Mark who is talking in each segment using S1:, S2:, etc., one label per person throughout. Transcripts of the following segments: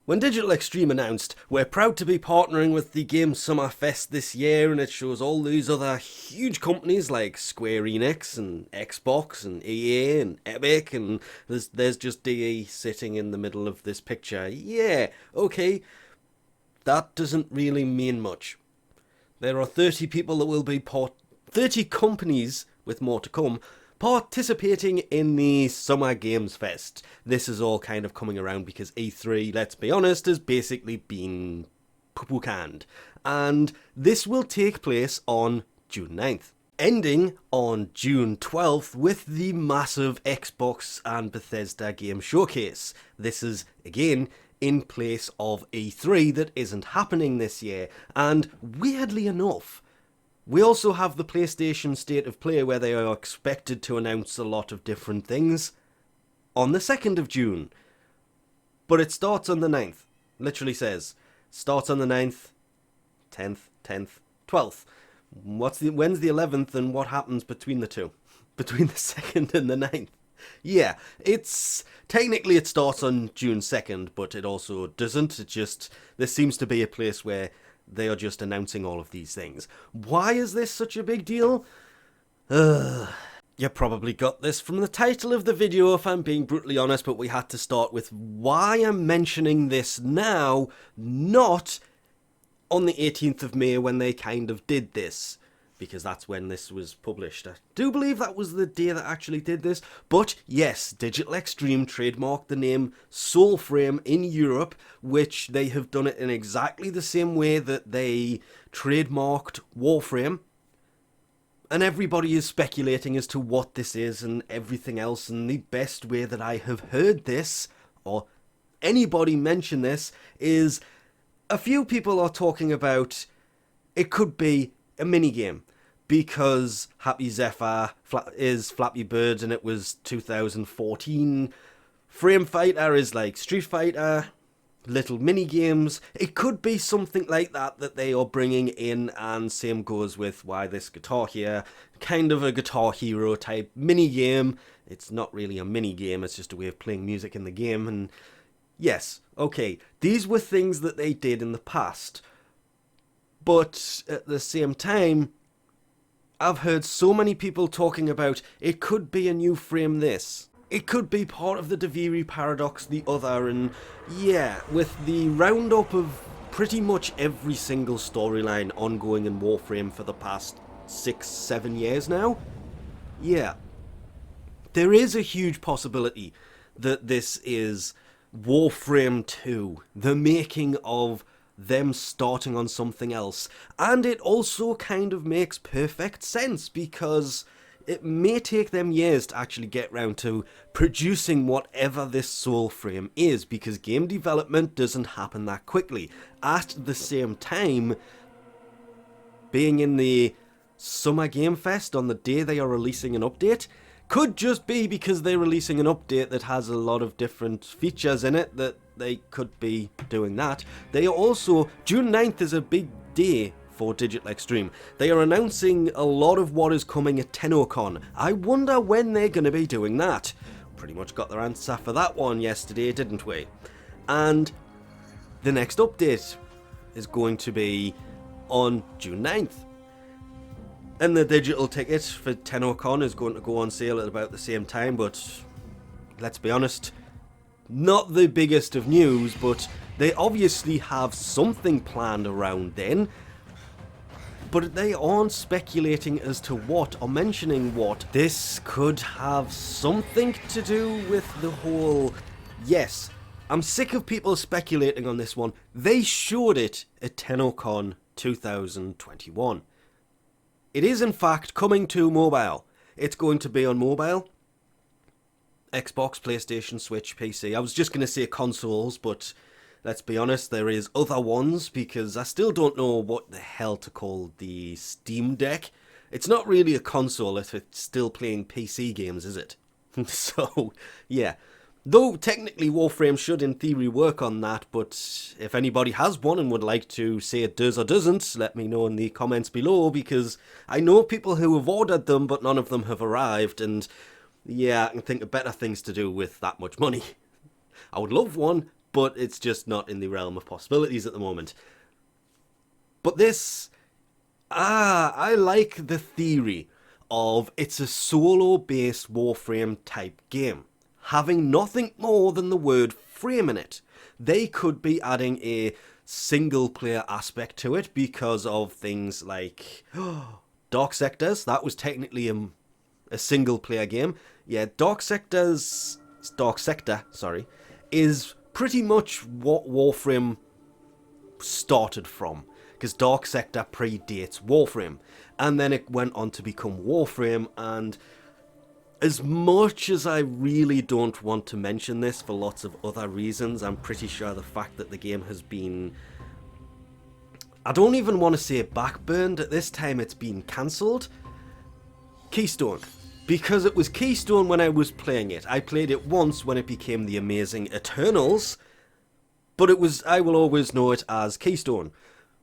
S1: When Digital Extreme announced, we're proud to be partnering with the Game Summer Fest this year, and it shows all these other huge companies like Square Enix and Xbox and EA and Epic, and there's just DE sitting in the middle of this picture. Yeah, okay, that doesn't really mean much. There are 30 people that will be 30 companies, with more to come, participating in the Summer Games Fest. This is all kind of coming around because E3, let's be honest, has basically been poo-poo canned. And this will take place on June 9th, ending on June 12th with the massive Xbox and Bethesda game showcase. This is, again, in place of E3 that isn't happening this year. And weirdly enough, we also have the PlayStation State of Play, where they are expected to announce a lot of different things on the 2nd of June. But it starts on the 9th. Literally says, starts on the 9th, 10th, 12th. When's the 11th and what happens between the two? Between the 2nd and the 9th? Yeah, technically it starts on June 2nd, but it also doesn't. This seems to be a place where they are just announcing all of these things. Why is this such a big deal? You probably got this from the title of the video, if I'm being brutally honest, but we had to start with why I'm mentioning this now, not on the 18th of May when they kind of did this, because that's when this was published. I do believe that was the day that actually did this, but yes, Digital Extreme trademarked the name Soulframe in Europe, which they have done it in exactly the same way that they trademarked Warframe, and everybody is speculating as to what this is and everything else, and the best way that I have heard this, or anybody mention this, is a few people are talking about it could be a minigame, because Happy Zephyr is Flappy Bird and it was 2014. Frame Fighter is like Street Fighter, little minigames. It could be something like that they are bringing in, and same goes with why this guitar here, kind of a Guitar Hero type minigame. It's not really a minigame, it's just a way of playing music in the game. And yes, okay, these were things that they did in the past. But at the same time, I've heard so many people talking about it could be a new frame this. It could be part of the Daviri paradox the other, and yeah, with the roundup of pretty much every single storyline ongoing in Warframe for the past 6-7 years now, yeah, there is a huge possibility that this is Warframe 2, the making of them starting on something else. And it also kind of makes perfect sense, because it may take them years to actually get round to producing whatever this Soulframe is, because game development doesn't happen that quickly. At the same time, being in the Summer Game Fest on the day they are releasing an update could just be because they're releasing an update that has a lot of different features in it that they could be doing that. They are also, June 9th is a big day for Digital Extreme. They are announcing a lot of what is coming at TennoCon. I wonder when they're going to be doing that. Pretty much got their answer for that one yesterday, didn't we? And the next update is going to be on June 9th. And the digital ticket for TennoCon is going to go on sale at about the same time, but let's be honest, not the biggest of news, but they obviously have something planned around then. But they aren't speculating as to what, or mentioning what. This could have something to do with the whole... Yes, I'm sick of people speculating on this one. They showed it at TennoCon 2021. It is in fact coming to mobile. It's going to be on mobile. Xbox, PlayStation, Switch, PC. I was just going to say consoles, but let's be honest, there is other ones, because I still don't know what the hell to call the Steam Deck. It's not really a console if it's still playing PC games, is it? So, yeah. Though technically Warframe should in theory work on that, but if anybody has one and would like to say it does or doesn't, let me know in the comments below, because I know people who have ordered them but none of them have arrived, and yeah, I can think of better things to do with that much money. I would love one, but it's just not in the realm of possibilities at the moment. But this, I like the theory of it's a solo-based Warframe type game, having nothing more than the word frame in it. They could be adding a single-player aspect to it because of things like Dark Sectors. That was technically a single-player game. Yeah, Dark Sector, is pretty much what Warframe started from, because Dark Sector predates Warframe, and then it went on to become Warframe. And as much as I really don't want to mention this for lots of other reasons, I'm pretty sure the fact that the game has been, I don't even want to say backburned, at this time it's been cancelled. Keystone. Because it was Keystone when I was playing it. I played it once when it became the Amazing Eternals, but it was, I will always know it as Keystone.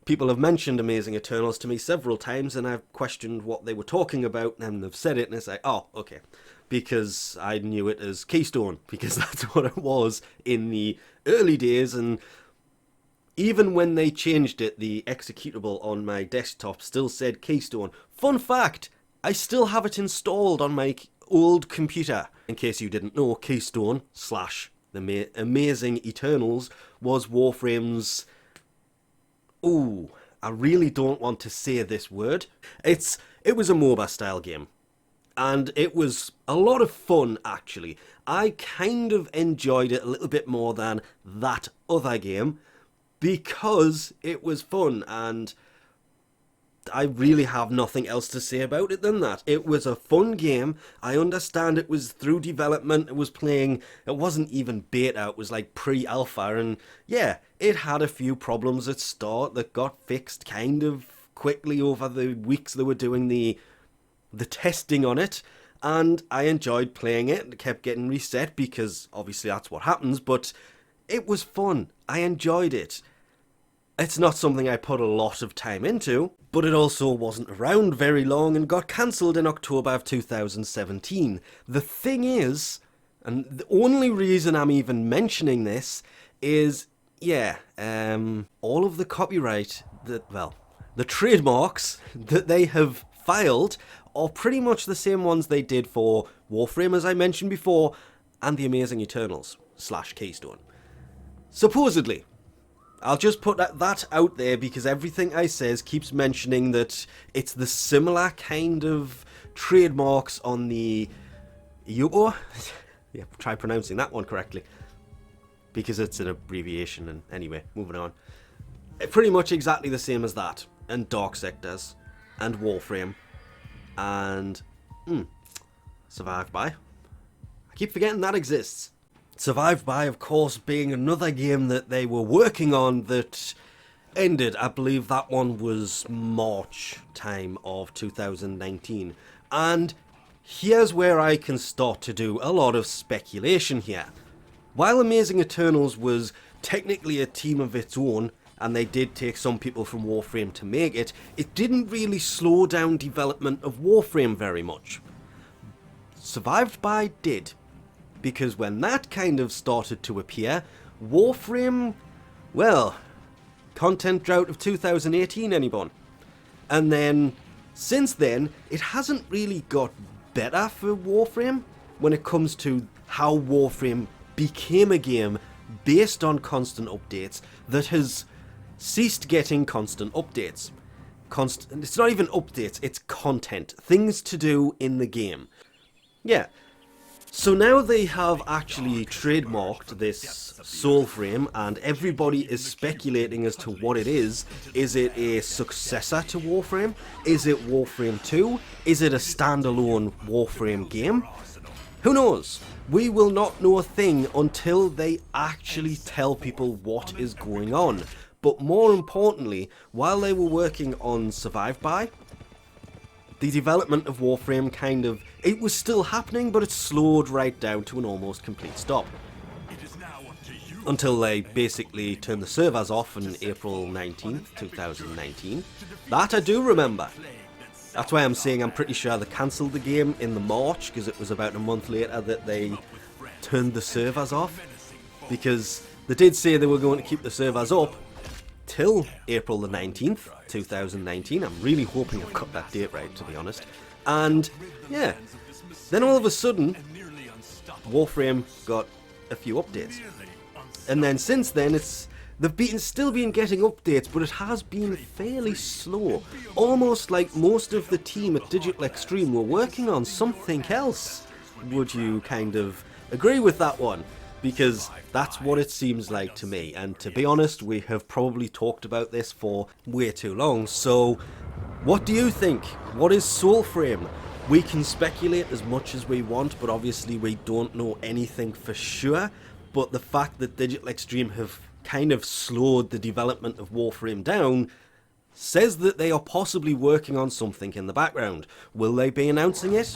S1: People have mentioned Amazing Eternals to me several times, and I've questioned what they were talking about, and they've said it, and it's like, oh, okay. Because I knew it as Keystone, because that's what it was in the early days, and even when they changed it, the executable on my desktop still said Keystone. Fun fact, I still have it installed on my old computer. In case you didn't know, Keystone / the Amazing Eternals was Warframe's... Ooh, I really don't want to say this word. It was a MOBA style game. And it was a lot of fun, actually. I kind of enjoyed it a little bit more than that other game because it was fun, and I really have nothing else to say about it than that. It was a fun game. I understand it was through development. It wasn't even beta. It was like pre-alpha. And yeah, it had a few problems at start that got fixed kind of quickly over the weeks they were doing the testing on it. And I enjoyed playing it. It kept getting reset because obviously that's what happens. But it was fun. I enjoyed it. It's not something I put a lot of time into, but it also wasn't around very long and got cancelled in October of 2017. The thing is, and the only reason I'm even mentioning this is, yeah, all of the copyright, the trademarks that they have filed are pretty much the same ones they did for Warframe, as I mentioned before, and the Amazing Eternals / Keystone. Supposedly. I'll just put that out there because everything I says keeps mentioning that it's the similar kind of trademarks on the Yuko. Yeah, try pronouncing that one correctly because it's an abbreviation. And anyway, moving on. Pretty much exactly the same as that, and Dark Sectors, and Warframe, and Survived By. I keep forgetting that exists. Survived By, of course, being another game that they were working on that ended. I believe that one was March time of 2019. And here's where I can start to do a lot of speculation here. While Amazing Eternals was technically a team of its own, and they did take some people from Warframe to make it, it didn't really slow down development of Warframe very much. Survived By did. Because when that kind of started to appear, Warframe, well, content drought of 2018, anyone? And then, since then, it hasn't really got better for Warframe when it comes to how Warframe became a game based on constant updates that has ceased getting constant updates. It's not even updates, it's content. Things to do in the game. Yeah. So now they have actually trademarked this Soulframe, and everybody is speculating as to what it is. Is it a successor to Warframe? Is it Warframe 2? Is it a standalone Warframe game? Who knows? We will not know a thing until they actually tell people what is going on. But more importantly, while they were working on Survived By, the development of Warframe it was still happening, but it slowed right down to an almost complete stop. Until they basically turned the servers off on April 19th, 2019. That I do remember. That's why I'm saying I'm pretty sure they cancelled the game in the March, because it was about a month later that they turned the servers off. Because They did say they were going to keep the servers up till April the 19th, 2019. I'm really hoping I've got that date right, to be honest. And yeah, then all of a sudden, Warframe got a few updates. And then since then, they've still been getting updates, but it has been fairly slow. Almost like most of the team at Digital Extreme were working on something else. Would you kind of agree with that one? Because that's what it seems like to me. And to be honest, we have probably talked about this for way too long. So what do you think? What is Soulframe? We can speculate as much as we want, but obviously we don't know anything for sure. But the fact that Digital Extreme have kind of slowed the development of Warframe down says that they are possibly working on something in the background. Will they be announcing it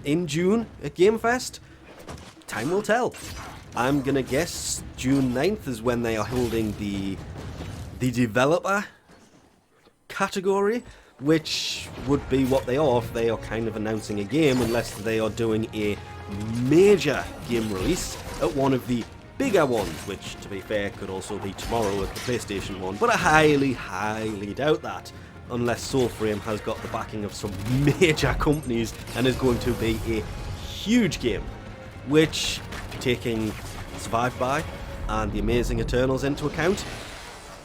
S1: in June at Game Fest? Time will tell. I'm gonna guess June 9th is when they are holding the developer category, which would be what they are if they are kind of announcing a game, unless they are doing a major game release at one of the bigger ones, which to be fair could also be tomorrow at the PlayStation 1, but I highly, highly doubt that, unless Soulframe has got the backing of some major companies and is going to be a huge game, which, taking Survived By and The Amazing Eternals into account,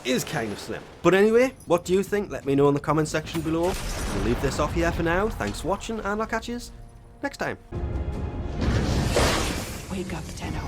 S1: is kind of slim. But anyway, what do you think? Let me know in the comment section below. We'll leave this off here for now. Thanks for watching, and I'll catch you next time.
S2: Wake up, Tenno.